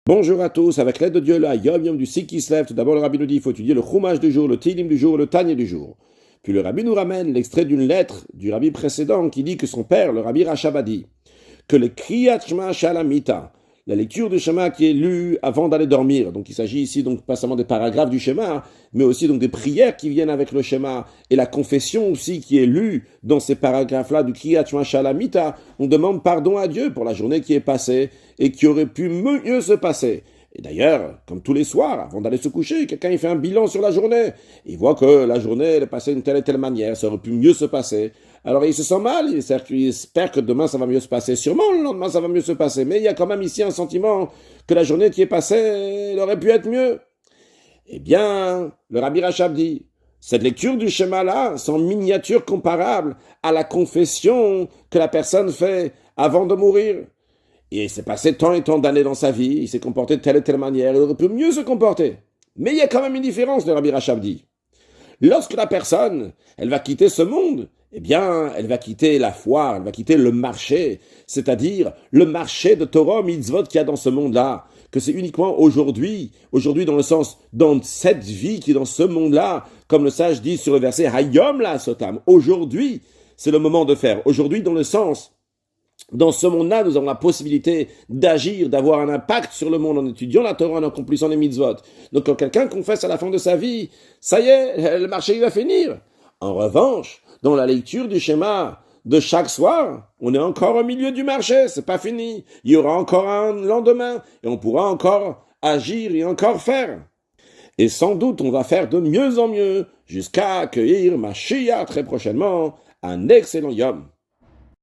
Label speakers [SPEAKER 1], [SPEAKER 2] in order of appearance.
[SPEAKER 1] Bonjour à tous, avec l'aide de Dieu, là, Yom du Sik qui se lève. Tout d'abord, le rabbi nous dit qu'il faut étudier le Chumash du jour, le Tilim du jour, le Tanya du jour. Puis le rabbi nous ramène l'extrait d'une lettre du rabbi précédent qui dit que son père, le rabbi Rachab, a dit que le Kriyat Shema Shalamita, la lecture du Shema qui est lue avant d'aller dormir, donc il s'agit ici donc pas seulement des paragraphes du Shema, mais aussi donc des prières qui viennent avec le Shema, et la confession aussi qui est lue dans ces paragraphes-là du Kriyat Shema Shalamita, on demande pardon à Dieu pour la journée qui est passée et qui aurait pu mieux se passer. Et d'ailleurs, comme tous les soirs, avant d'aller se coucher, quelqu'un il fait un bilan sur la journée. Il voit que la journée elle est passée d'une telle et telle manière, ça aurait pu mieux se passer. Alors il se sent mal, il espère que demain ça va mieux se passer. Sûrement le lendemain ça va mieux se passer, mais il y a quand même ici un sentiment que la journée qui est passée, elle aurait pu être mieux. Eh bien, le Rabbi Rachab dit, cette lecture du schéma-là, c'est en miniature comparable à la confession que la personne fait avant de mourir. Et il s'est passé tant et tant d'années dans sa vie, il s'est comporté de telle et telle manière, il aurait pu mieux se comporter. Mais il y a quand même une différence, le Rabbi Rachab dit. Lorsque la personne, elle va quitter ce monde, eh bien, elle va quitter la foire, elle va quitter le marché, c'est-à-dire le marché de Torah mitzvot qu'il y a dans ce monde-là, que c'est uniquement aujourd'hui dans le sens, dans cette vie qui est dans ce monde-là, comme le sage dit sur le verset Hayom la Sotam, aujourd'hui, c'est le moment de faire. Aujourd'hui, dans le sens, dans ce monde-là, nous avons la possibilité d'agir, d'avoir un impact sur le monde en étudiant la Torah, en accomplissant les mitzvot. Donc quand quelqu'un confesse à la fin de sa vie, ça y est, le marché il va finir. En revanche, dans la lecture du schéma de chaque soir, on est encore au milieu du marché, c'est pas fini. Il y aura encore un lendemain et on pourra encore agir et encore faire. Et sans doute, on va faire de mieux en mieux jusqu'à accueillir Mashiach très prochainement, un excellent Yom.